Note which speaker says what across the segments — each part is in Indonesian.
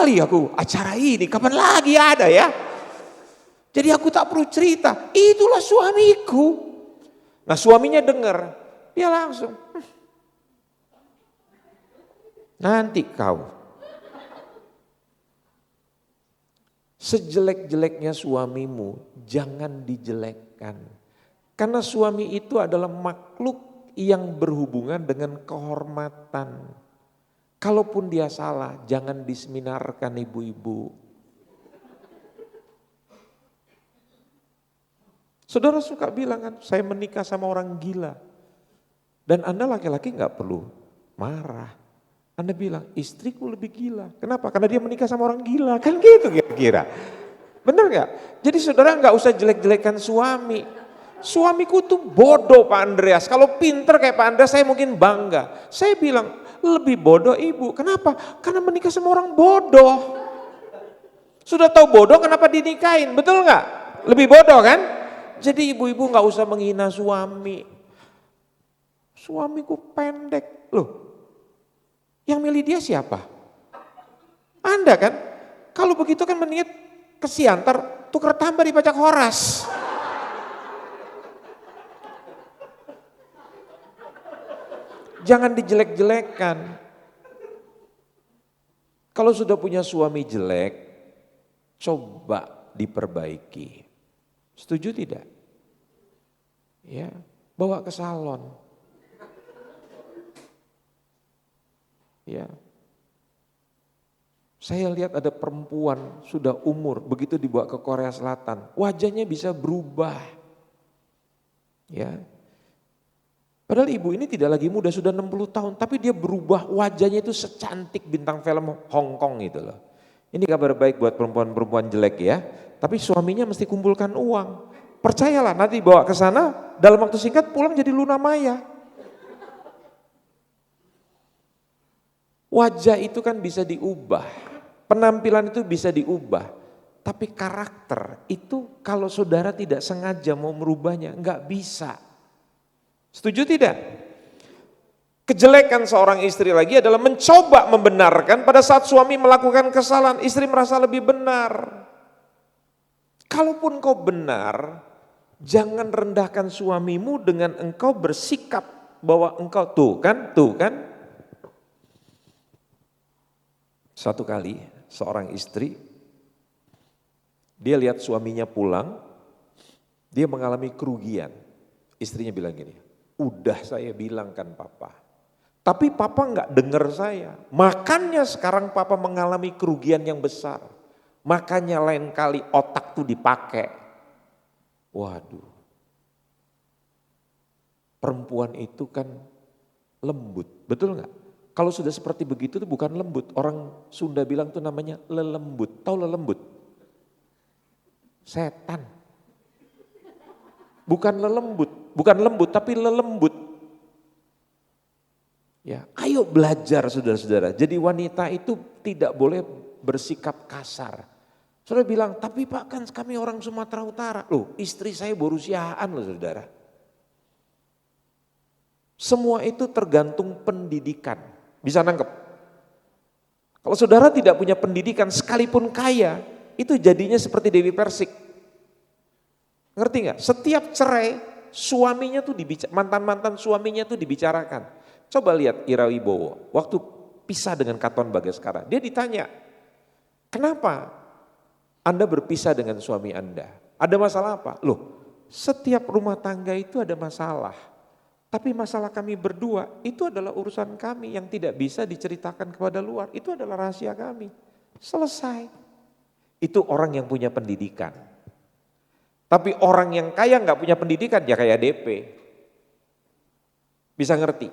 Speaker 1: kali aku acara ini, kapan lagi ada ya? Jadi aku tak perlu cerita, itulah suamiku. Nah suaminya dengar, dia langsung, nanti kau. Sejelek-jeleknya suamimu, jangan dijelekkan. Karena suami itu adalah makhluk yang berhubungan dengan kehormatan. Kalaupun dia salah, jangan diseminarkan ibu-ibu. Saudara suka bilang kan, saya menikah sama orang gila. Dan Anda laki-laki gak perlu marah. Anda bilang, istriku lebih gila. Kenapa? Karena dia menikah sama orang gila. Kan gitu kira-kira. Bener gak? Jadi saudara gak usah jelek-jelekan suami. Suamiku tuh bodoh Pak Andreas. Kalau pinter kayak Pak Andreas saya mungkin bangga. Saya bilang, lebih bodoh ibu. Kenapa? Karena menikah sama orang bodoh. Sudah tahu bodoh kenapa dinikahin? Betul gak? Lebih bodoh kan? Jadi ibu-ibu gak usah menghina suami. Suamiku pendek. Loh, yang milih dia siapa? Anda kan? Kalau begitu kan mendingan ke Siantar, tukar tambah di pajak Horas. Jangan dijelek-jelekan. Kalau sudah punya suami jelek, coba diperbaiki. Setuju tidak? Ya, bawa ke salon. Ya. Saya lihat ada perempuan sudah umur, begitu dibawa ke Korea Selatan, wajahnya bisa berubah. Ya. Padahal ibu ini tidak lagi muda, sudah 60 tahun, tapi dia berubah wajahnya itu secantik bintang film Hong Kong gitu loh. Ini kabar baik buat perempuan-perempuan jelek ya, tapi suaminya mesti kumpulkan uang. Percayalah nanti bawa ke sana, dalam waktu singkat pulang jadi Luna Maya. Wajah itu kan bisa diubah, penampilan itu bisa diubah, tapi karakter itu kalau saudara tidak sengaja mau merubahnya, enggak bisa. Setuju tidak? Kejelekan seorang istri lagi adalah mencoba membenarkan pada saat suami melakukan kesalahan, istri merasa lebih benar. Kalaupun kau benar, jangan rendahkan suamimu dengan engkau bersikap bahwa engkau tuh kan. Satu kali seorang istri, dia lihat suaminya pulang, dia mengalami kerugian. Istrinya bilang gini, udah saya bilang kan papa, tapi papa nggak dengar saya. Makanya sekarang papa mengalami kerugian yang besar. Makanya lain kali otak tuh dipakai. Waduh, perempuan itu kan lembut, betul nggak? Kalau sudah seperti begitu itu bukan lembut. Orang Sunda bilang tuh namanya lelembut. Tahu lelembut? Setan. Bukan lembut tapi lelembut. Ya, ayo belajar saudara-saudara. Jadi wanita itu tidak boleh bersikap kasar. Saudara bilang, tapi Pak kan kami orang Sumatera Utara. Loh, istri saya Borusiaan loh saudara. Semua itu tergantung pendidikan. Bisa nangkep? Kalau saudara tidak punya pendidikan sekalipun kaya, itu jadinya seperti Dewi Persik. Ngerti nggak? Setiap cerai, suaminya tuh mantan-mantan suaminya tuh dibicarakan. Coba lihat Ira Wibowo, waktu pisah dengan Katon Bagaskara, dia ditanya, kenapa Anda berpisah dengan suami Anda? Ada masalah apa? Loh, setiap rumah tangga itu ada masalah. Tapi masalah kami berdua itu adalah urusan kami yang tidak bisa diceritakan kepada luar. Itu adalah rahasia kami. Selesai. Itu orang yang punya pendidikan. Tapi orang yang kaya nggak punya pendidikan ya kayak DP. Bisa ngerti?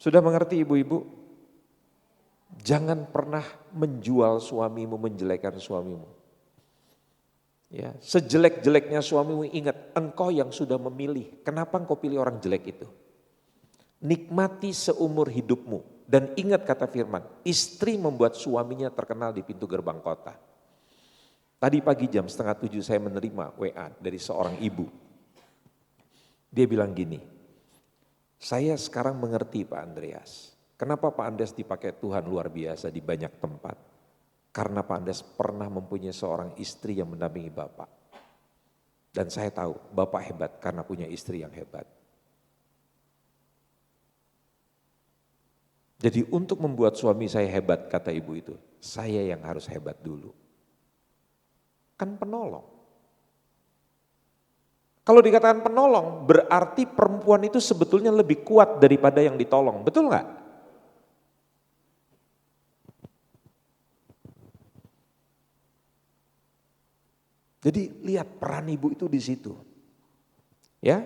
Speaker 1: Sudah mengerti ibu-ibu? Jangan pernah menjual suamimu, menjelekan suamimu. Ya, sejelek-jeleknya suamimu ingat, engkau yang sudah memilih. Kenapa engkau pilih orang jelek itu? Nikmati seumur hidupmu. Dan ingat kata firman, istri membuat suaminya terkenal di pintu gerbang kota. Tadi pagi jam 6:30 saya menerima WA dari seorang ibu. Dia bilang gini, saya sekarang mengerti Pak Andreas. Kenapa Pak Andes dipakai Tuhan luar biasa di banyak tempat? Karena Pak Andes pernah mempunyai seorang istri yang mendampingi Bapak. Dan saya tahu Bapak hebat karena punya istri yang hebat. Jadi untuk membuat suami saya hebat, kata ibu itu, saya yang harus hebat dulu. Kan penolong. Kalau dikatakan penolong, berarti perempuan itu sebetulnya lebih kuat daripada yang ditolong. Betul nggak? Jadi lihat peran ibu itu di situ. Ya.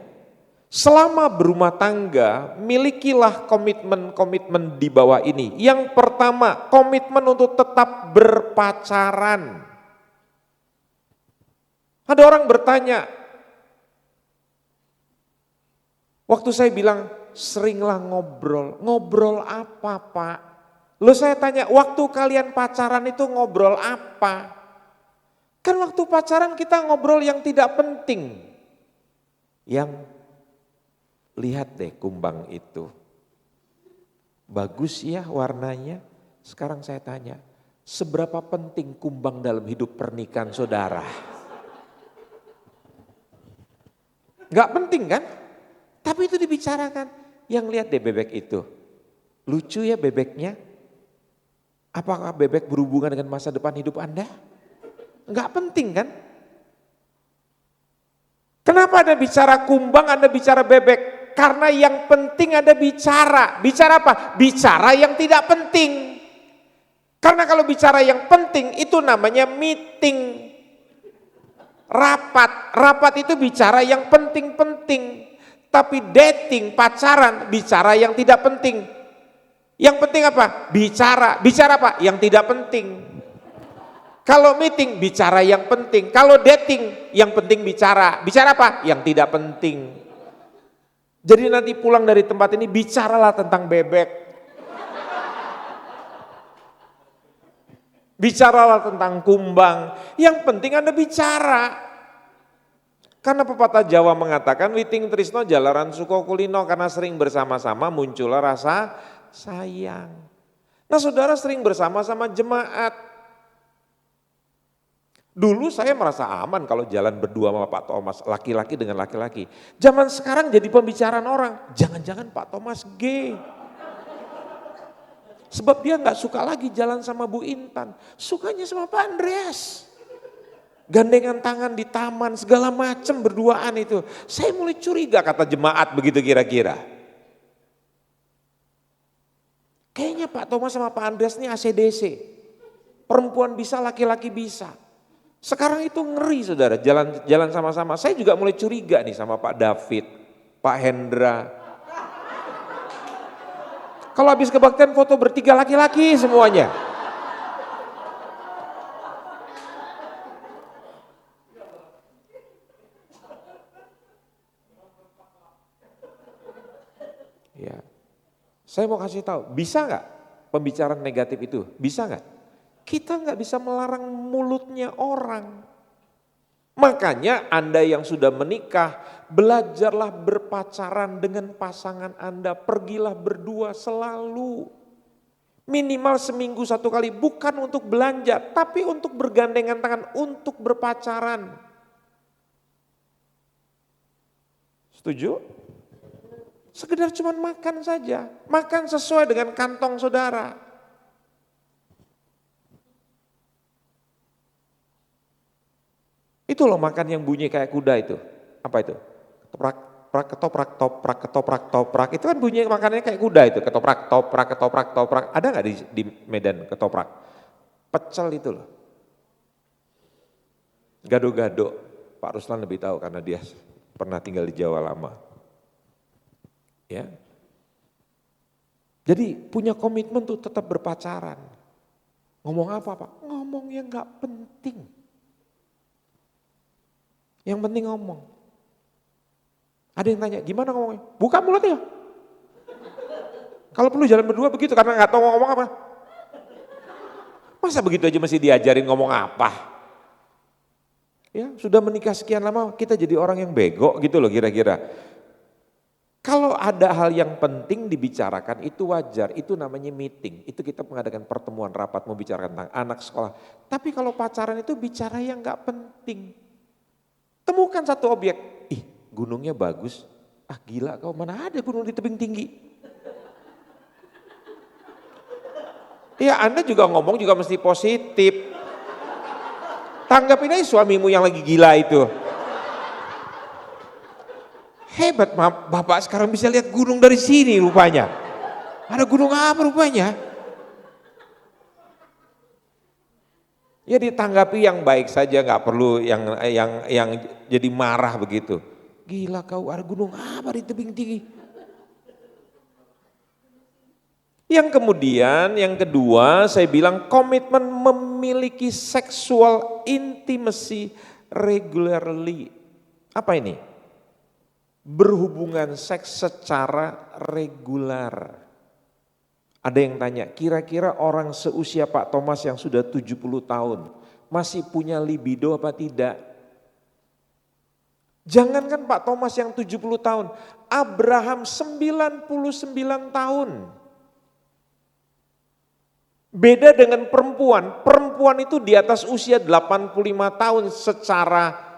Speaker 1: Selama berumah tangga, milikilah komitmen-komitmen di bawah ini. Yang pertama, komitmen untuk tetap berpacaran. Ada orang bertanya, waktu saya bilang, seringlah ngobrol. Ngobrol apa, Pak? Lalu saya tanya, waktu kalian pacaran itu ngobrol apa? Kan waktu pacaran kita ngobrol yang tidak penting. Yang lihat deh kumbang itu. Bagus ya warnanya. Sekarang saya tanya, seberapa penting kumbang dalam hidup pernikahan saudara? Gak penting kan? Tapi itu dibicarakan. Yang lihat deh bebek itu. Lucu ya bebeknya. Apakah bebek berhubungan dengan masa depan hidup Anda? Enggak penting kan? Kenapa Anda bicara kumbang, Anda bicara bebek? Karena yang penting Anda bicara. Bicara apa? Bicara yang tidak penting. Karena kalau bicara yang penting itu namanya meeting. Rapat. Rapat itu bicara yang penting-penting. Tapi dating, pacaran, bicara yang tidak penting. Yang penting apa? Bicara. Bicara apa? Yang tidak penting. Kalau meeting, bicara yang penting. Kalau dating, yang penting bicara. Bicara apa? Yang tidak penting. Jadi nanti pulang dari tempat ini, bicaralah tentang bebek. Bicaralah tentang kumbang. Yang penting Anda bicara. Karena pepatah Jawa mengatakan, witing trisno jalaran suko kulino, karena sering bersama-sama muncullah rasa sayang. Nah saudara sering bersama-sama jemaat. Dulu saya merasa aman kalau jalan berdua sama Pak Thomas, laki-laki dengan laki-laki. Zaman sekarang jadi pembicaraan orang, jangan-jangan Pak Thomas gay. Sebab dia gak suka lagi jalan sama Bu Intan, sukanya sama Pak Andreas. Gandengan tangan di taman, segala macam berduaan itu. Saya mulai curiga kata jemaat begitu kira-kira. Kayaknya Pak Thomas sama Pak Andreas ini ACDC. Perempuan bisa, laki-laki bisa. Sekarang itu ngeri saudara, jalan sama-sama. Saya juga mulai curiga nih sama Pak David, Pak Hendra. Kalau habis kebaktian foto bertiga laki-laki semuanya. Ya, saya mau kasih tahu, bisa nggak pembicaraan negatif itu? Bisa nggak? Kita nggak bisa melarang mulutnya orang. Makanya Anda yang sudah menikah, belajarlah berpacaran dengan pasangan Anda. Pergilah berdua selalu. Minimal seminggu satu kali, bukan untuk belanja, tapi untuk bergandengan tangan, untuk berpacaran. Setuju? Sekedar cuma makan saja, makan sesuai dengan kantong saudara. Itu loh makan yang bunyi kayak kuda itu. Apa itu? Ketoprak, prak, ketoprak, toprak, ketoprak, toprak. Itu kan bunyi makannya kayak kuda itu. Ketoprak, toprak, ketoprak, toprak. Ada nggak di Medan ketoprak? Pecel itu loh. Gado-gado. Pak Ruslan lebih tahu karena dia pernah tinggal di Jawa lama. Ya. Jadi punya komitmen tuh tetap berpacaran. Ngomong apa Pak? Ngomong yang nggak penting. Yang penting ngomong. Ada yang tanya, gimana ngomongnya? Buka mulutnya. Kalau perlu jalan berdua begitu karena nggak tahu ngomong apa. Masa begitu aja mesti diajarin ngomong apa? Ya, sudah menikah sekian lama kita jadi orang yang bego gitu loh kira-kira. Kalau ada hal yang penting dibicarakan itu wajar, itu namanya meeting. Itu kita mengadakan pertemuan rapat membicarakan tentang anak sekolah. Tapi kalau pacaran itu bicara yang gak penting. Temukan satu objek, ih gunungnya bagus, ah gila kau mana ada gunung di tebing tinggi. Ya Anda juga ngomong juga mesti positif. Tanggapin aja suamimu yang lagi gila itu. Hebat Bapak sekarang bisa lihat gunung dari sini rupanya. Ada gunung apa rupanya? Ya ditanggapi yang baik saja, nggak perlu yang jadi marah begitu. Gila kau, ada gunung apa di tebing tinggi? Yang kemudian, yang kedua saya bilang komitmen memiliki sexual intimacy regularly. Apa ini? Berhubungan seks secara regular. Ada yang tanya, kira-kira orang seusia Pak Thomas yang sudah 70 tahun masih punya libido apa tidak? Jangankan Pak Thomas yang 70 tahun, Abraham 99 tahun. Beda dengan perempuan, perempuan itu di atas usia 85 tahun secara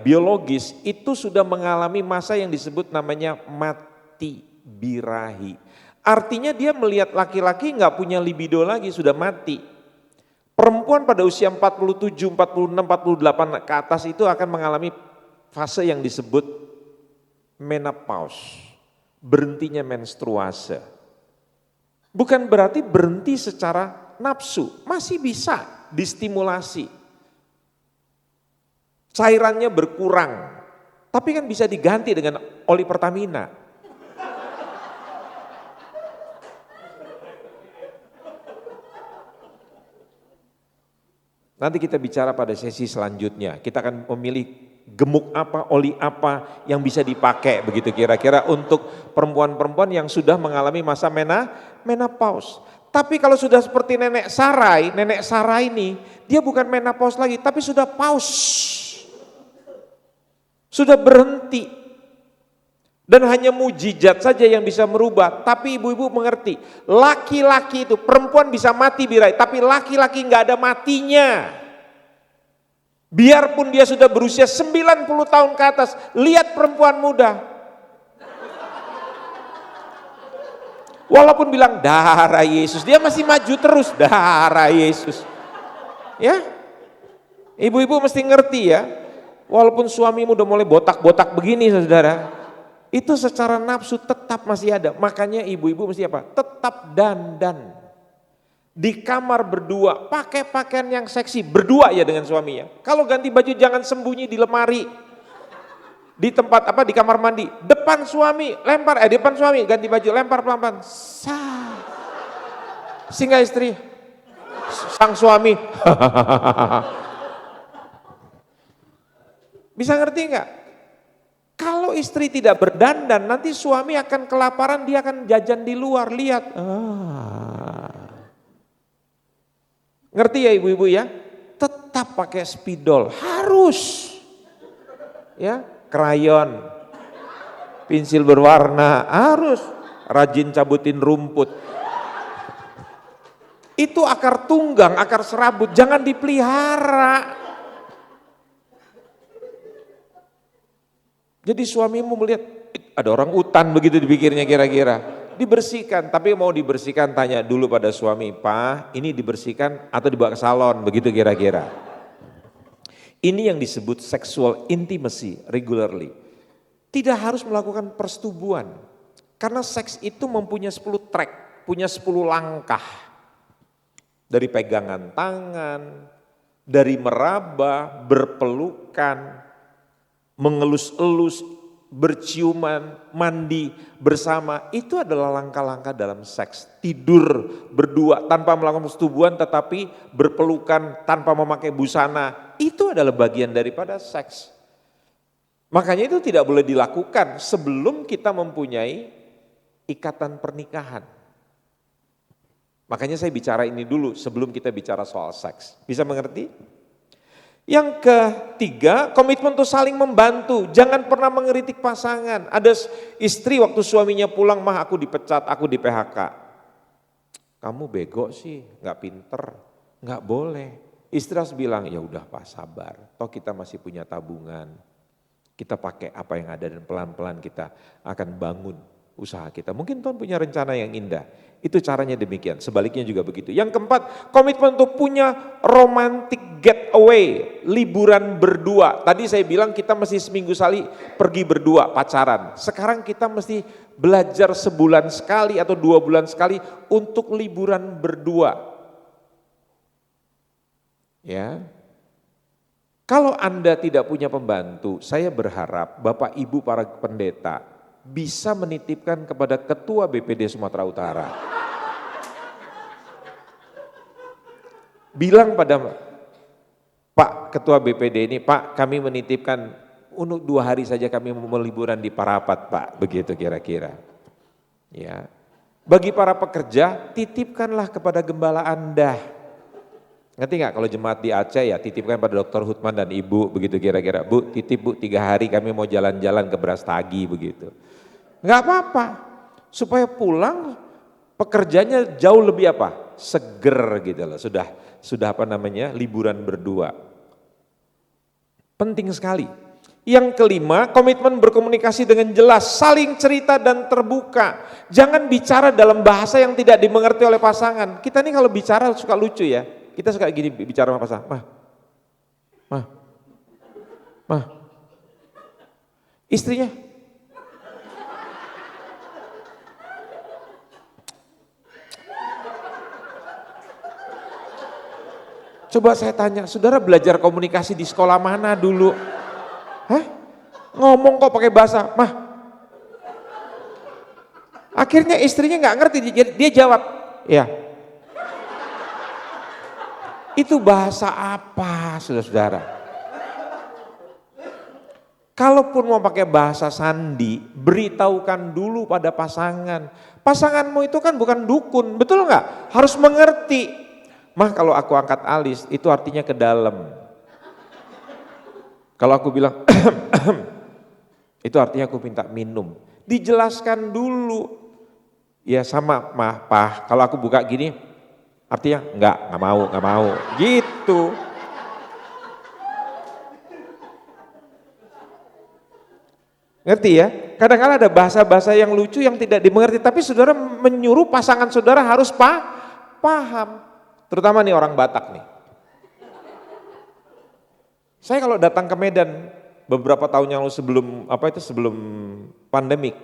Speaker 1: biologis itu sudah mengalami masa yang disebut namanya mati birahi. Artinya dia melihat laki-laki nggak punya libido lagi, sudah mati. Perempuan pada usia 47, 46, 48 ke atas itu akan mengalami fase yang disebut menopause, berhentinya menstruasi. Bukan berarti berhenti secara nafsu, masih bisa distimulasi. Cairannya berkurang, tapi kan bisa diganti dengan oli Pertamina. Nanti kita bicara pada sesi selanjutnya, kita akan memilih gemuk apa, oli apa yang bisa dipakai begitu kira-kira untuk perempuan-perempuan yang sudah mengalami masa menopause. Tapi kalau sudah seperti nenek Sarai ini, dia bukan menopause lagi, tapi sudah pause. Sudah berhenti. Dan hanya mujizat saja yang bisa merubah. Tapi ibu-ibu mengerti, laki-laki itu, perempuan bisa mati birahi, tapi laki-laki nggak ada matinya. Biarpun dia sudah berusia 90 tahun ke atas, lihat perempuan muda. Walaupun bilang darah Yesus, dia masih maju terus, darah Yesus. Ya, ibu-ibu mesti ngerti ya. Walaupun suamimu udah mulai botak-botak begini saudara, itu secara nafsu tetap masih ada. Makanya ibu-ibu mesti apa? Tetap dandan. Di kamar berdua, pakai pakaian yang seksi, berdua ya dengan suaminya. Kalau ganti baju jangan sembunyi di lemari. Di tempat di kamar mandi, depan suami, lempar, depan suami, ganti baju, lempar pelan-pelan. Sehingga istri, sang suami, bisa ngerti enggak? Kalau istri tidak berdandan, nanti suami akan kelaparan, dia akan jajan di luar, lihat. Ngerti ya ibu-ibu ya? Tetap pakai spidol, harus. Ya, krayon, pensil berwarna, harus. Rajin cabutin rumput. Itu akar tunggang, akar serabut, jangan dipelihara. Jadi suamimu melihat ada orang utan begitu dipikirnya kira-kira. Dibersihkan, tapi mau dibersihkan tanya dulu pada suami, Pak ini dibersihkan atau dibawa ke salon begitu kira-kira. Ini yang disebut sexual intimacy regularly. Tidak harus melakukan persetubuhan. Karena seks itu mempunyai 10 track, punya 10 langkah. Dari pegangan tangan, dari meraba, berpelukan, mengelus-elus, berciuman, mandi bersama, itu adalah langkah-langkah dalam seks. Tidur berdua tanpa melakukan persetubuhan tetapi berpelukan tanpa memakai busana, itu adalah bagian daripada seks. Makanya itu tidak boleh dilakukan sebelum kita mempunyai ikatan pernikahan. Makanya saya bicara ini dulu sebelum kita bicara soal seks. Bisa mengerti? Yang ketiga, komitmen untuk saling membantu. Jangan pernah mengeritik pasangan. Ada istri waktu suaminya pulang, mah aku dipecat, aku di PHK. Kamu bego sih, nggak pinter, nggak boleh. Istri harus bilang, ya udah Pak sabar, toh kita masih punya tabungan. Kita pakai apa yang ada dan pelan-pelan kita akan bangun usaha kita. Mungkin Tuhan punya rencana yang indah. Itu caranya demikian, sebaliknya juga begitu. Yang keempat, komitmen untuk punya romantic getaway, liburan berdua. Tadi saya bilang kita mesti seminggu sekali pergi berdua pacaran. Sekarang kita mesti belajar sebulan sekali atau 2 bulan sekali untuk liburan berdua. Ya. Kalau Anda tidak punya pembantu, saya berharap Bapak Ibu para pendeta bisa menitipkan kepada Ketua BPD Sumatera Utara. Bilang pada Pak Ketua BPD ini, Pak kami menitipkan untuk 2 hari saja kami mau liburan di Parapat Pak, begitu kira-kira. Ya. Bagi para pekerja, titipkanlah kepada gembala Anda. Ngerti nggak kalau jemaat di Aceh ya titipkan pada Dr. Hutman dan Ibu, begitu kira-kira. Bu titip Bu 3 hari kami mau jalan-jalan ke Brastagi begitu. Nggak apa-apa, supaya pulang pekerjanya jauh lebih apa? Seger gitu loh, sudah apa namanya liburan berdua. Penting sekali. Yang kelima, komitmen berkomunikasi dengan jelas, saling cerita dan terbuka. Jangan bicara dalam bahasa yang tidak dimengerti oleh pasangan. Kita nih kalau bicara suka lucu ya, kita suka gini bicara sama pasangan, mah, istrinya, coba saya tanya, saudara belajar komunikasi di sekolah mana dulu? Hah? Ngomong kok pakai bahasa, mah. Akhirnya istrinya nggak ngerti, dia jawab, ya. Itu bahasa apa, saudara-saudara? Kalaupun mau pakai bahasa sandi, beritahukan dulu pada pasangan. Pasanganmu itu kan bukan dukun, betul nggak? Harus mengerti. Mah kalau aku angkat alis, itu artinya ke dalam. Kalau aku bilang, itu artinya aku minta minum. Dijelaskan dulu. Ya sama mah, Pah, kalau aku buka gini, artinya enggak mau, gitu. Ngerti ya? Kadang-kadang ada bahasa-bahasa yang lucu yang tidak dimengerti, tapi saudara menyuruh pasangan saudara harus paham. Terutama nih orang Batak nih. Saya kalau datang ke Medan beberapa tahun yang lalu sebelum pandemik,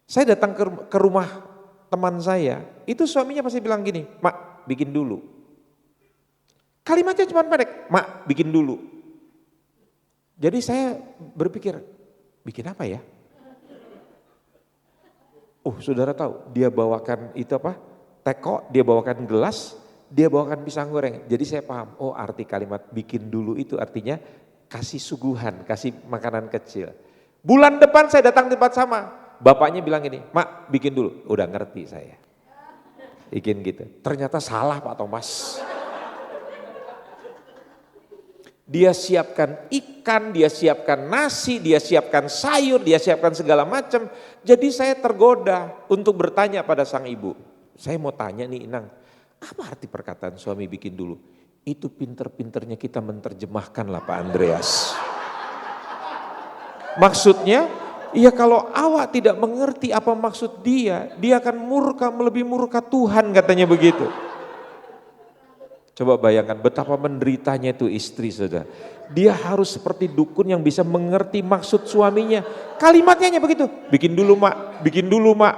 Speaker 1: saya datang ke rumah teman saya, itu suaminya pasti bilang gini, Mak bikin dulu. Kalimatnya cuma pendek, Mak bikin dulu. Jadi saya berpikir, bikin apa ya? Saudara tahu, dia bawakan itu apa? Teko, dia bawakan gelas, dia bawakan pisang goreng. Jadi saya paham, arti kalimat bikin dulu itu artinya kasih suguhan, kasih makanan kecil. Bulan depan saya datang tempat sama, bapaknya bilang gini, Mak bikin dulu, udah ngerti saya. Bikin gitu, ternyata salah Pak Thomas. Dia siapkan ikan, dia siapkan nasi, dia siapkan sayur, dia siapkan segala macam. Jadi saya tergoda untuk bertanya pada sang ibu. Saya mau tanya nih Inang, apa arti perkataan suami bikin dulu? Itu pinter-pinternya kita menerjemahkan lah Pak Andreas. Maksudnya, ya kalau awak tidak mengerti apa maksud dia akan murka melebihi murka Tuhan katanya begitu. Coba bayangkan betapa menderitanya itu istri saudara. Dia harus seperti dukun yang bisa mengerti maksud suaminya. Kalimatnya hanya begitu, bikin dulu Mak, bikin dulu Mak.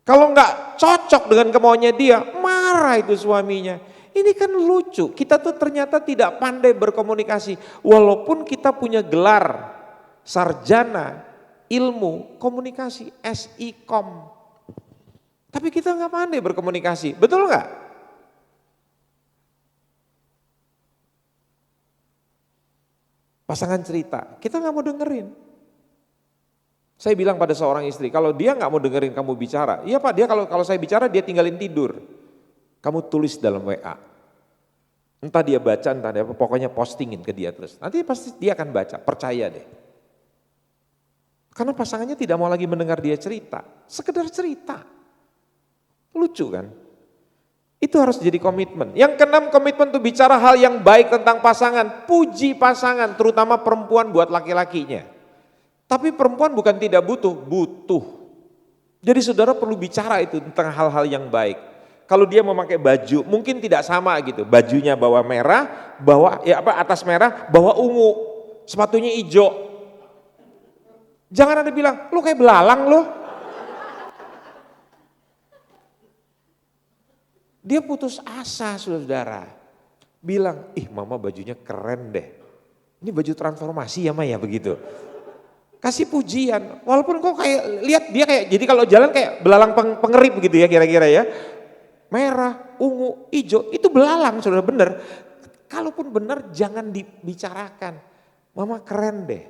Speaker 1: Kalau enggak cocok dengan kemauannya dia, marah itu suaminya. Ini kan lucu, kita tuh ternyata tidak pandai berkomunikasi. Walaupun kita punya gelar sarjana ilmu komunikasi SIKOM. Tapi kita enggak pandai berkomunikasi, betul enggak? Pasangan cerita, kita nggak mau dengerin. Saya bilang pada seorang istri, kalau dia nggak mau dengerin kamu bicara, iya Pak, dia kalau saya bicara dia tinggalin tidur. Kamu tulis dalam WA. Entah dia baca, entah dia apa, pokoknya postingin ke dia terus. Nanti pasti dia akan baca, percaya deh. Karena pasangannya tidak mau lagi mendengar dia cerita, sekedar cerita. Lucu kan? Itu harus jadi komitmen. Yang keenam, komitmen itu bicara hal yang baik tentang pasangan. Puji pasangan, terutama perempuan buat laki-lakinya. Tapi perempuan bukan tidak butuh, butuh. Jadi saudara perlu bicara itu tentang hal-hal yang baik. Kalau dia memakai baju, mungkin tidak sama gitu. Bajunya bawa merah, bawa atas merah, bawa ungu, sepatunya hijau. Jangan ada bilang, lu kayak belalang lu. Dia putus asa saudara. Bilang, mama bajunya keren deh. Ini baju transformasi ya Maya begitu. Kasih pujian, walaupun kok kayak, lihat dia kayak, jadi kalau jalan kayak belalang pengerip begitu ya kira-kira ya. Merah, ungu, hijau, itu belalang saudara benar. Kalaupun benar jangan dibicarakan. Mama keren deh,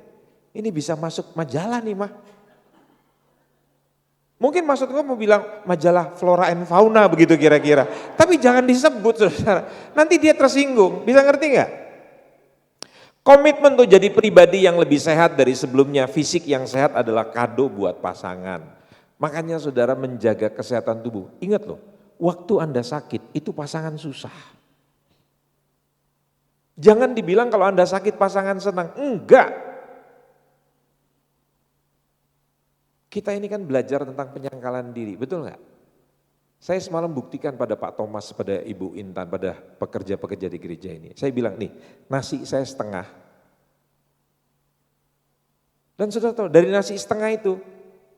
Speaker 1: ini bisa masuk majalah nih mah. Mungkin maksud gue mau bilang majalah Flora and Fauna begitu kira-kira. Tapi jangan disebut saudara, nanti dia tersinggung, bisa ngerti gak? Komitmen tuh jadi pribadi yang lebih sehat dari sebelumnya. Fisik yang sehat adalah kado buat pasangan. Makanya saudara menjaga kesehatan tubuh. Ingat loh, waktu Anda sakit itu pasangan susah. Jangan dibilang kalau Anda sakit pasangan senang. Enggak. Kita ini kan belajar tentang penyangkalan diri, betul enggak? Saya semalam buktikan pada Pak Thomas, pada Ibu Intan, pada pekerja-pekerja di gereja ini. Saya bilang nih, nasi saya setengah. Dan saudara tahu, dari nasi setengah itu,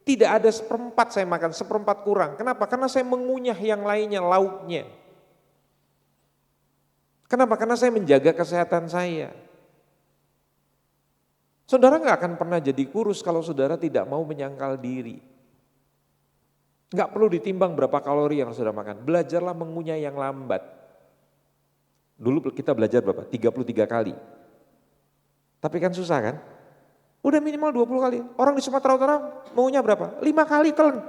Speaker 1: tidak ada seperempat saya makan, seperempat kurang. Kenapa? Karena saya mengunyah yang lainnya, lauknya. Kenapa? Karena saya menjaga kesehatan saya. Saudara nggak akan pernah jadi kurus kalau saudara tidak mau menyangkal diri. Nggak perlu ditimbang berapa kalori yang saudara makan. Belajarlah mengunyah yang lambat. Dulu kita belajar berapa? 33 kali. Tapi kan susah kan? Udah minimal 20 kali. Orang di Sumatera Utara maunya berapa? 5 kali telan.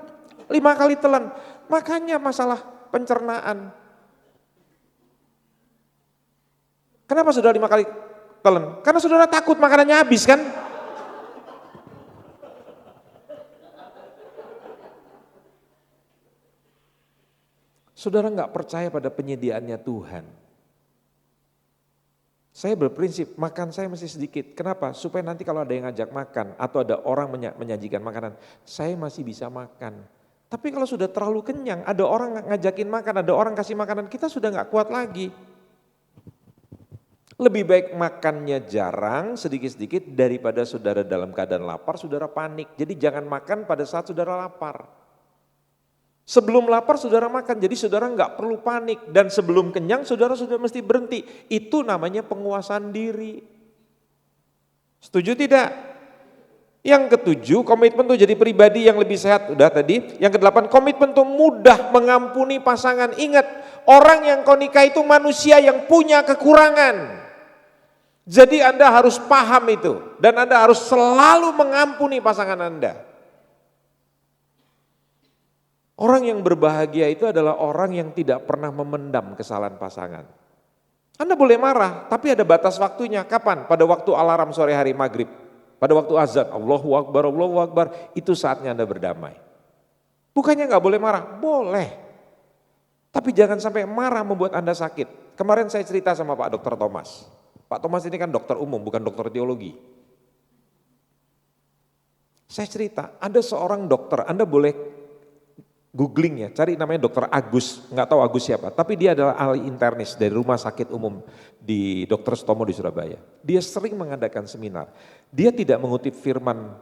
Speaker 1: 5 kali telan. Makanya masalah pencernaan. Kenapa saudara 5 kali telan? Karena saudara takut makanannya habis kan? Saudara nggak percaya pada penyediaannya Tuhan. Saya berprinsip makan saya masih sedikit. Kenapa? Supaya nanti kalau ada yang ngajak makan atau ada orang menyajikan makanan, saya masih bisa makan. Tapi kalau sudah terlalu kenyang, ada orang ngajakin makan, ada orang kasih makanan, kita sudah nggak kuat lagi. Lebih baik makannya jarang, sedikit-sedikit daripada saudara dalam keadaan lapar, saudara panik. Jadi jangan makan pada saat saudara lapar. Sebelum lapar saudara makan, jadi saudara nggak perlu panik. Dan sebelum kenyang saudara sudah mesti berhenti. Itu namanya penguasaan diri. Setuju tidak? Yang ketujuh, komitmen tuh jadi pribadi yang lebih sehat. Udah tadi. Yang kedelapan, komitmen tuh mudah mengampuni pasangan. Ingat, orang yang kau nikah itu manusia yang punya kekurangan. Jadi Anda harus paham itu. Dan Anda harus selalu mengampuni pasangan Anda. Orang yang berbahagia itu adalah orang yang tidak pernah memendam kesalahan pasangan. Anda boleh marah, tapi ada batas waktunya. Kapan? Pada waktu alarm sore hari maghrib. Pada waktu azan, Allahu Akbar, itu saatnya Anda berdamai. Bukannya nggak boleh marah, boleh. Tapi jangan sampai marah membuat Anda sakit. Kemarin saya cerita sama Pak Dr. Thomas. Pak Thomas ini kan dokter umum, bukan dokter teologi. Saya cerita, ada seorang dokter, Anda boleh googling ya, cari namanya Dr. Agus, nggak tahu Agus siapa, tapi dia adalah ahli internis dari rumah sakit umum di Dr. Stomo di Surabaya. Dia sering mengadakan seminar. Dia tidak mengutip firman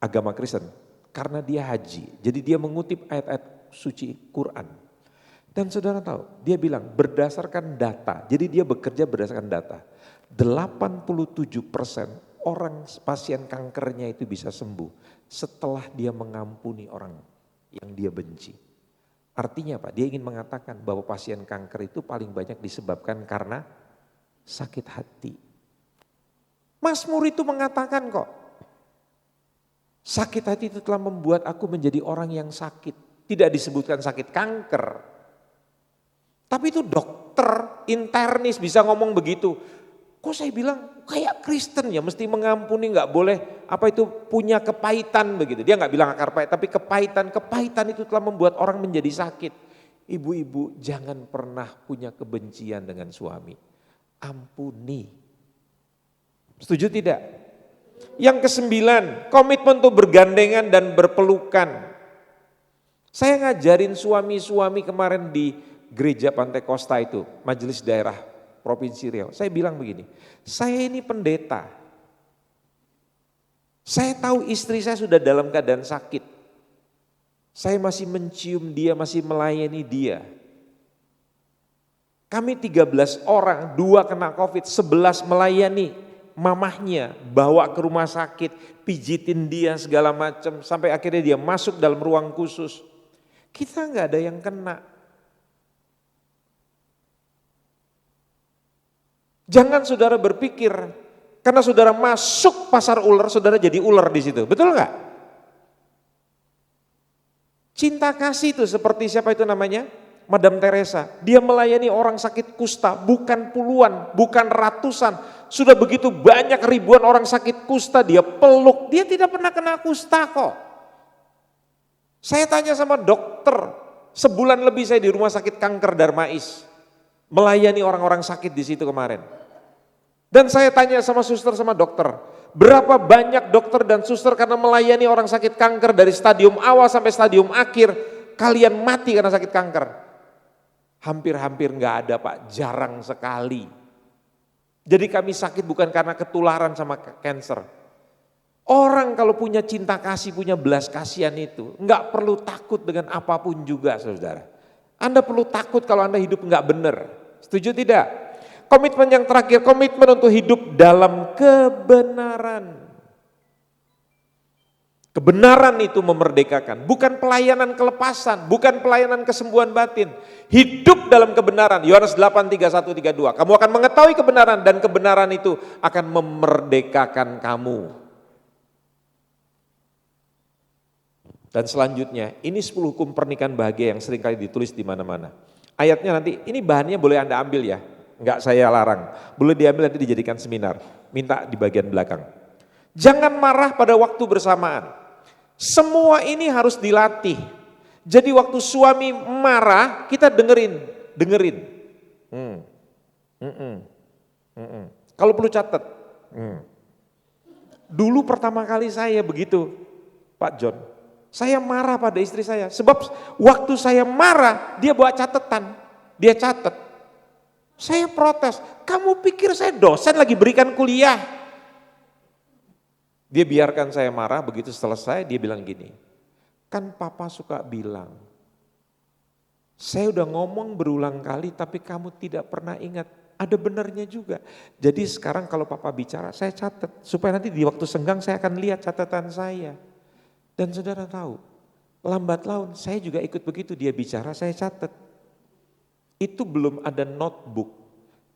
Speaker 1: agama Kristen karena dia haji. Jadi dia mengutip ayat-ayat suci Quran. Dan saudara tahu, dia bilang berdasarkan data, jadi dia bekerja berdasarkan data. 87% orang pasien kankernya itu bisa sembuh setelah dia mengampuni orang yang dia benci. Artinya apa? Dia ingin mengatakan bahwa pasien kanker itu paling banyak disebabkan karena sakit hati. Mazmur itu mengatakan kok, sakit hati itu telah membuat aku menjadi orang yang sakit. Tidak disebutkan sakit kanker. Tapi itu dokter, internis bisa ngomong begitu. Kok saya bilang kayak Kristen ya, mesti mengampuni, nggak boleh apa itu punya kepahitan begitu. Dia nggak bilang akar pahit, tapi kepahitan itu telah membuat orang menjadi sakit. Ibu-ibu jangan pernah punya kebencian dengan suami. Ampuni. Setuju tidak? Yang ke-9, komitmen untuk bergandengan dan berpelukan. Saya ngajarin suami-suami kemarin di gereja Pantai Kosta itu, majelis daerah Provinsi Riau. Saya bilang begini, saya ini pendeta. Saya tahu istri saya sudah dalam keadaan sakit. Saya masih mencium dia, masih melayani dia. Kami 13 orang, 2 kena COVID, 11 melayani mamahnya, bawa ke rumah sakit, pijitin dia segala macam, sampai akhirnya dia masuk dalam ruang khusus. Kita nggak ada yang kena. Jangan saudara berpikir, karena saudara masuk pasar ular, saudara jadi ular di situ. Betul nggak? Cinta kasih itu seperti siapa itu namanya? Madam Teresa. Dia melayani orang sakit kusta, bukan puluhan, bukan ratusan. Sudah begitu banyak ribuan orang sakit kusta, dia peluk. Dia tidak pernah kena kusta kok. Saya tanya sama dokter, sebulan lebih saya di rumah sakit kanker Darmais. Melayani orang-orang sakit di situ kemarin. Dan saya tanya sama suster sama dokter, berapa banyak dokter dan suster karena melayani orang sakit kanker dari stadium awal sampai stadium akhir, kalian mati karena sakit kanker? Hampir-hampir nggak ada Pak, jarang sekali. Jadi kami sakit bukan karena ketularan sama cancer. Orang kalau punya cinta kasih, punya belas kasihan itu, nggak perlu takut dengan apapun juga saudara. Anda perlu takut kalau Anda hidup nggak benar. Setuju tidak? Komitmen yang terakhir, komitmen untuk hidup dalam kebenaran. Kebenaran itu memerdekakan, bukan pelayanan kelepasan, bukan pelayanan kesembuhan batin. Hidup dalam kebenaran, Yohanes 8, 31, 32. Kamu akan mengetahui kebenaran dan kebenaran itu akan memerdekakan kamu. Dan selanjutnya, ini 10 hukum pernikahan bahagia yang seringkali ditulis di mana-mana. Ayatnya nanti, ini bahannya boleh Anda ambil ya, enggak saya larang. Boleh diambil nanti dijadikan seminar, minta di bagian belakang. Jangan marah pada waktu bersamaan. Semua ini harus dilatih. Jadi waktu suami marah, kita dengerin. Kalau perlu catat. Dulu pertama kali saya begitu, Pak John. Saya marah pada istri saya, sebab waktu saya marah, dia bawa catatan, dia catat. Saya protes, kamu pikir saya dosen lagi berikan kuliah? Dia biarkan saya marah, begitu selesai dia bilang gini, kan papa suka bilang, saya udah ngomong berulang kali tapi kamu tidak pernah ingat, ada benarnya juga. Jadi sekarang kalau papa bicara, saya catat, supaya nanti di waktu senggang saya akan lihat catatan saya. Dan saudara tahu, lambat laun saya juga ikut begitu, dia bicara saya catat. Itu belum ada notebook,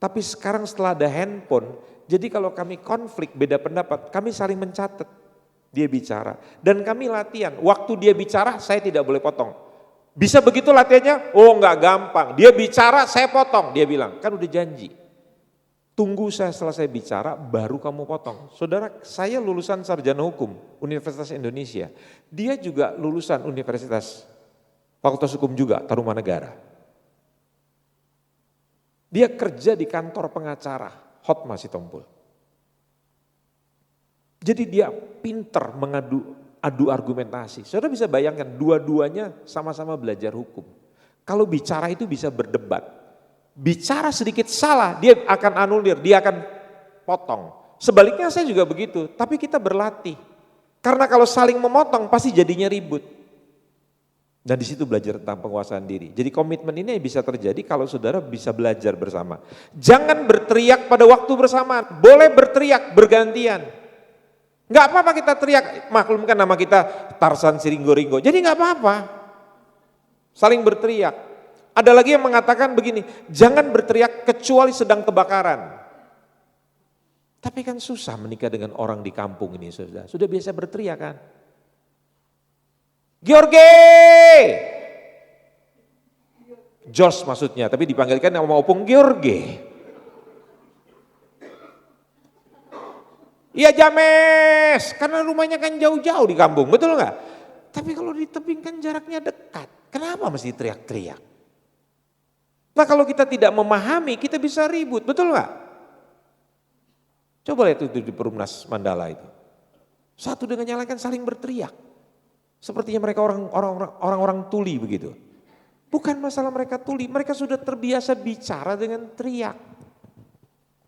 Speaker 1: tapi sekarang setelah ada handphone, jadi kalau kami konflik beda pendapat, kami saling mencatat. Dia bicara dan kami latihan, waktu dia bicara saya tidak boleh potong. Bisa begitu latihannya? Oh enggak gampang, dia bicara saya potong, dia bilang, kan udah janji. Tunggu saya selesai bicara, baru kamu potong. Saudara, saya lulusan sarjana hukum Universitas Indonesia. Dia juga lulusan Universitas Fakultas Hukum juga, Tarumanegara. Dia kerja di kantor pengacara, Hotma Sitompul. Jadi dia pinter adu argumentasi. Saudara bisa bayangkan, dua-duanya sama-sama belajar hukum. Kalau bicara itu bisa berdebat. Bicara sedikit salah, dia akan anulir, dia akan potong. Sebaliknya saya juga begitu, tapi kita berlatih. Karena kalau saling memotong pasti jadinya ribut. Dan di situ belajar tentang penguasaan diri. Jadi komitmen ini bisa terjadi kalau saudara bisa belajar bersama. Jangan berteriak pada waktu bersamaan, boleh berteriak bergantian. Enggak apa-apa kita teriak, maklumkan nama kita Tarsan Siringgo-ringgo. Jadi enggak apa-apa. Saling berteriak. Ada lagi yang mengatakan begini, jangan berteriak kecuali sedang kebakaran. Tapi kan susah menikah dengan orang di kampung ini, saudara. Sudah biasa berteriak kan. Jos maksudnya, tapi dipanggilkan sama Opung George. Iya James, karena rumahnya kan jauh-jauh di kampung, betul nggak? Tapi kalau di tebing kan jaraknya dekat, kenapa mesti teriak-teriak? Nah kalau kita tidak memahami, kita bisa ribut, betul nggak? Coba lihat itu di Perumnas Mandala itu. Satu dengan yang lain kan saling berteriak. Sepertinya mereka orang-orang tuli begitu. Bukan masalah mereka tuli, mereka sudah terbiasa bicara dengan teriak.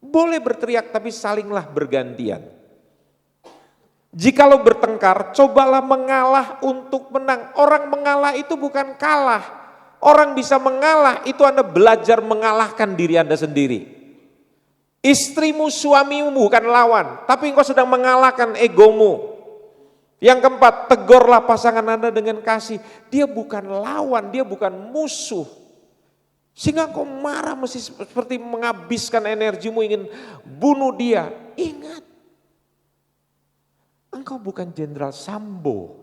Speaker 1: Boleh berteriak tapi salinglah bergantian. Jikalau bertengkar, cobalah mengalah untuk menang. Orang mengalah itu bukan kalah. Orang bisa mengalah itu Anda belajar mengalahkan diri Anda sendiri. Istrimu, suamimu bukan lawan, tapi engkau sedang mengalahkan egomu. Yang keempat, tegurlah pasangan Anda dengan kasih. Dia bukan lawan, dia bukan musuh. Sehingga engkau marah mesti seperti menghabiskan energimu ingin bunuh dia. Ingat, engkau bukan Jenderal Sambo.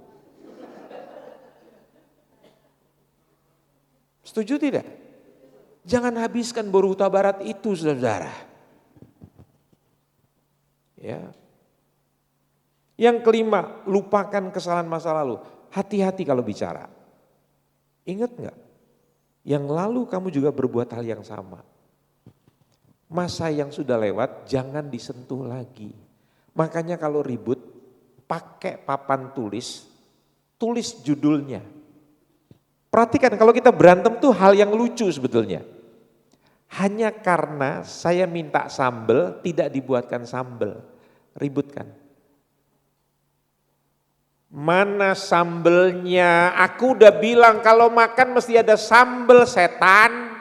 Speaker 1: Setuju tidak? Jangan habiskan Boruta Barat itu, saudara. Ya. Yang kelima, lupakan kesalahan masa lalu. Hati-hati kalau bicara. Ingat enggak? Yang lalu kamu juga berbuat hal yang sama. Masa yang sudah lewat jangan disentuh lagi. Makanya kalau ribut, pakai papan tulis, tulis judulnya. Perhatikan kalau kita berantem tuh hal yang lucu sebetulnya. Hanya karena saya minta sambal, tidak dibuatkan sambal. Ribut kan? Mana sambelnya? Aku udah bilang kalau makan mesti ada sambel, setan.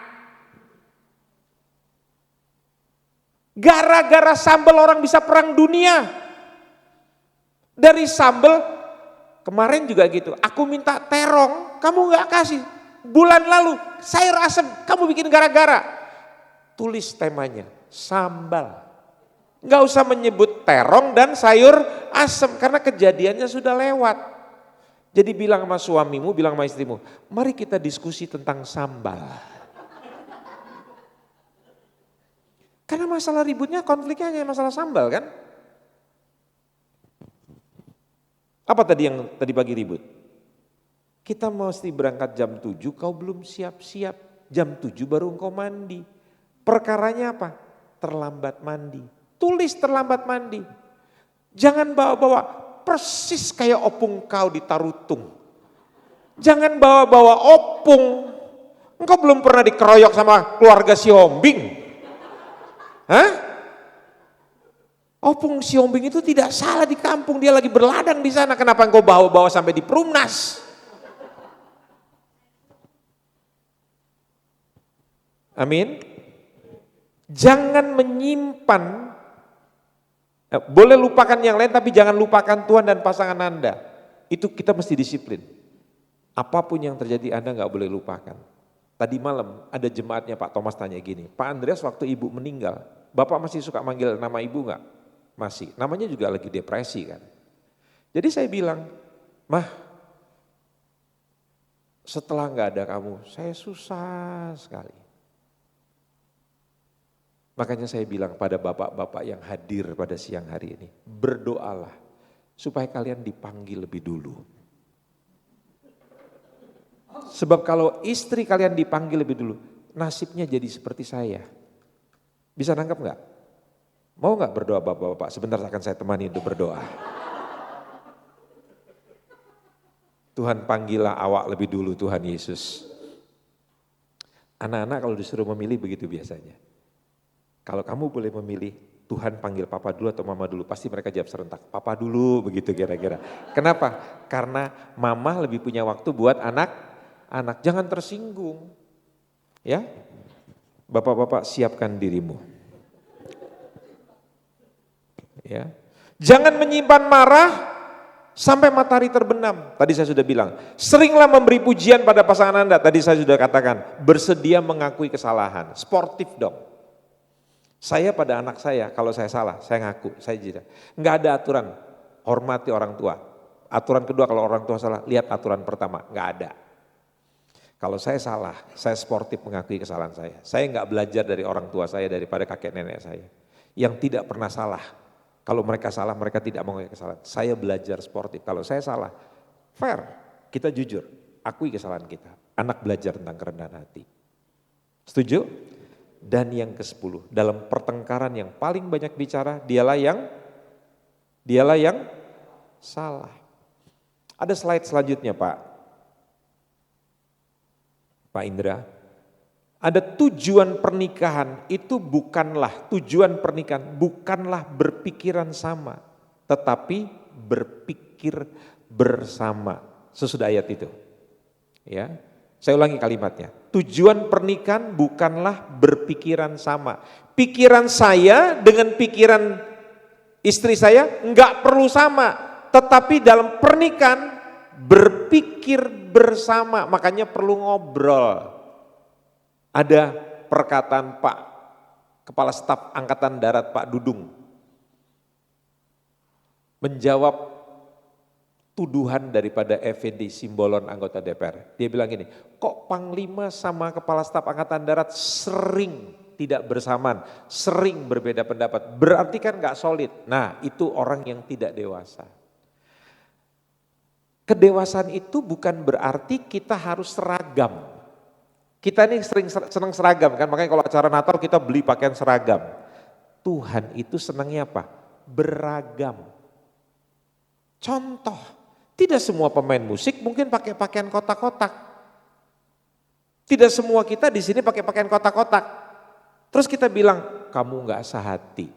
Speaker 1: Gara-gara sambel orang bisa perang dunia. Dari sambel, kemarin juga gitu. Aku minta terong, kamu gak kasih. Bulan lalu sayur asem, kamu bikin gara-gara. Tulis temanya, sambal. Gak usah menyebut terong dan sayur asem karena kejadiannya sudah lewat. Jadi bilang sama suamimu, bilang sama istrimu, mari kita diskusi tentang sambal. Karena masalah ributnya, konfliknya hanya masalah sambal kan? Apa tadi yang tadi pagi ribut? Kita mesti berangkat jam 7, kau belum siap-siap. Jam 7 baru engkau mandi. Perkaranya apa? Terlambat mandi. Tulis terlambat mandi. Jangan bawa-bawa persis kayak opung kau di Tarutung. Jangan bawa-bawa opung. Engkau belum pernah dikeroyok sama keluarga Siombing. Hah? Opung Siombing itu tidak salah di kampung, dia lagi berladang di sana. Kenapa engkau bawa-bawa sampai di Perumnas? Amin. Jangan menyimpan. Boleh lupakan yang lain tapi jangan lupakan Tuhan dan pasangan Anda. Itu kita mesti disiplin. Apapun yang terjadi Anda gak boleh lupakan. Tadi malam ada jemaatnya Pak Thomas tanya gini, Pak Andreas waktu ibu meninggal, Bapak masih suka manggil nama ibu gak? Masih, namanya juga lagi depresi kan. Jadi saya bilang, Mah, setelah gak ada kamu, saya susah sekali. Makanya saya bilang pada bapak-bapak yang hadir pada siang hari ini, berdoalah supaya kalian dipanggil lebih dulu. Sebab kalau istri kalian dipanggil lebih dulu, nasibnya jadi seperti saya. Bisa nangkep gak? Mau gak berdoa bapak-bapak? Sebentar akan saya temani untuk berdoa. Tuhan panggillah awak lebih dulu Tuhan Yesus. Anak-anak kalau disuruh memilih begitu biasanya. Kalau kamu boleh memilih, Tuhan panggil papa dulu atau mama dulu, pasti mereka jawab serentak, papa dulu begitu kira-kira. Kenapa? Karena mama lebih punya waktu buat anak-anak, jangan tersinggung. Ya, bapak-bapak siapkan dirimu. Ya, jangan menyimpan marah sampai matahari terbenam. Tadi saya sudah bilang, seringlah memberi pujian pada pasangan Anda. Tadi saya sudah katakan, bersedia mengakui kesalahan, sportif dong. Saya pada anak saya, kalau saya salah, saya ngaku, saya jeda. Enggak ada aturan, hormati orang tua. Aturan kedua kalau orang tua salah, lihat aturan pertama, enggak ada. Kalau saya salah, saya sportif mengakui kesalahan saya. Saya nggak belajar dari orang tua saya, daripada kakek nenek saya. Yang tidak pernah salah. Kalau mereka salah, mereka tidak mengakui kesalahan. Saya belajar sportif. Kalau saya salah, fair, kita jujur, akui kesalahan kita. Anak belajar tentang kerendahan hati. Setuju? Dan yang ke-10, dalam pertengkaran yang paling banyak bicara, dialah yang salah. Ada slide selanjutnya Pak Indra. Ada tujuan pernikahan itu tujuan pernikahan bukanlah berpikiran sama, tetapi berpikir bersama. Sesudah ayat itu. Ya. Saya ulangi kalimatnya. Tujuan pernikahan bukanlah berpikiran sama. Pikiran saya dengan pikiran istri saya enggak perlu sama, tetapi dalam pernikahan berpikir bersama, makanya perlu ngobrol. Ada perkataan Pak Kepala Staf Angkatan Darat Pak Dudung menjawab tuduhan daripada Effendi Simbolon anggota DPR. Dia bilang gini, kok Panglima sama Kepala Staf Angkatan Darat sering tidak bersamaan, sering berbeda pendapat, berarti kan gak solid. Nah itu orang yang tidak dewasa. Kedewasaan itu bukan berarti kita harus seragam. Kita ini senang seragam kan, makanya kalau acara Natal kita beli pakaian seragam. Tuhan itu senangnya apa? Beragam. Contoh, tidak semua pemain musik mungkin pakai pakaian kotak-kotak. Tidak semua kita di sini pakai pakaian kotak-kotak. Terus kita bilang, kamu gak sehati.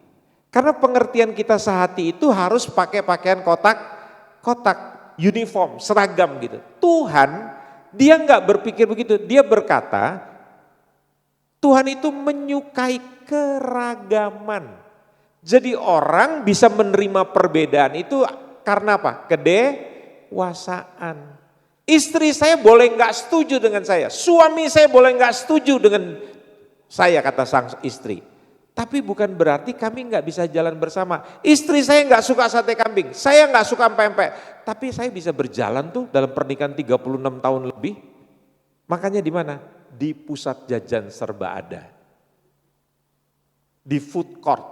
Speaker 1: Karena pengertian kita sehati itu harus pakai pakaian kotak-kotak. Uniform, seragam gitu. Tuhan, dia nggak berpikir begitu. Dia berkata, Tuhan itu menyukai keragaman. Jadi orang bisa menerima perbedaan itu karena apa? Kedewasaan. Istri saya boleh nggak setuju dengan saya. Suami saya boleh nggak setuju dengan saya, kata sang istri. Tapi bukan berarti kami nggak bisa jalan bersama. Istri saya nggak suka sate kambing, saya nggak suka pempek. Tapi saya bisa berjalan tuh dalam pernikahan 36 tahun lebih. Makanya di mana? Di pusat jajan serba ada. Di food court.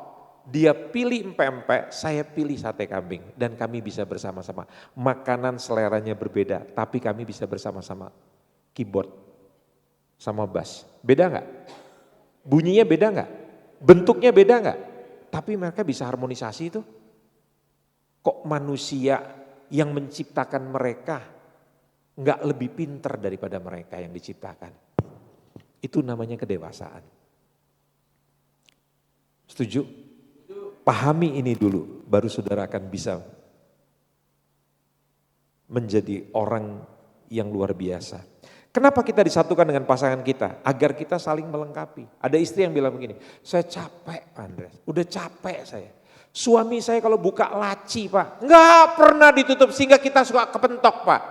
Speaker 1: Dia pilih pempek, saya pilih sate kambing. Dan kami bisa bersama-sama. Makanan seleranya berbeda, tapi kami bisa bersama-sama. Keyboard sama bass. Beda nggak? Bunyinya beda nggak? Bentuknya beda nggak? Tapi mereka bisa harmonisasi itu. Kok manusia yang menciptakan mereka nggak lebih pinter daripada mereka yang diciptakan? Itu namanya kedewasaan. Setuju? Pahami ini dulu, baru saudara akan bisa menjadi orang yang luar biasa. Kenapa kita disatukan dengan pasangan kita? Agar kita saling melengkapi. Ada istri yang bilang begini, saya capek Pak Andreas, udah capek saya. Suami saya kalau buka laci Pak, nggak pernah ditutup sehingga kita suka kepentok Pak.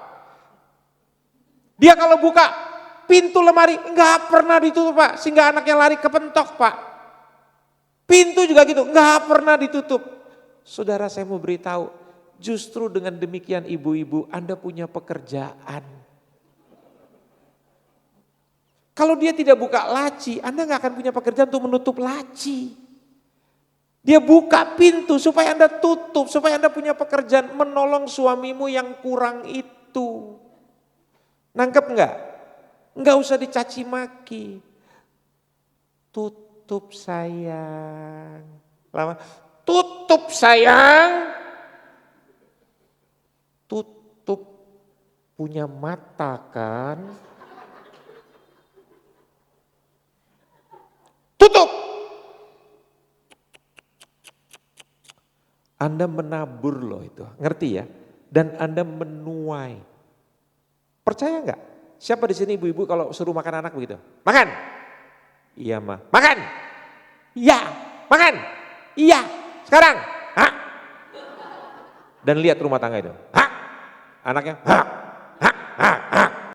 Speaker 1: Dia kalau buka pintu lemari, nggak pernah ditutup Pak, sehingga anaknya lari kepentok Pak. Pintu juga gitu, nggak pernah ditutup. Saudara saya mau beritahu, justru dengan demikian ibu-ibu Anda punya pekerjaan. Kalau dia tidak buka laci, Anda nggak akan punya pekerjaan untuk menutup laci. Dia buka pintu supaya Anda tutup, supaya Anda punya pekerjaan menolong suamimu yang kurang itu. Nangkep nggak? Nggak usah dicaci maki. Tutup sayang. Lama. Tutup sayang. Tutup, punya mata kan? Tutup. Anda menabur loh itu, ngerti ya? Dan Anda menuai. Percaya nggak? Siapa di sini ibu-ibu kalau suruh makan anak begitu? Makan. Iya mah. Makan. Iya. Makan. Iya. Sekarang. Hah? Dan lihat rumah tangga itu. Hah? Anaknya. Hah?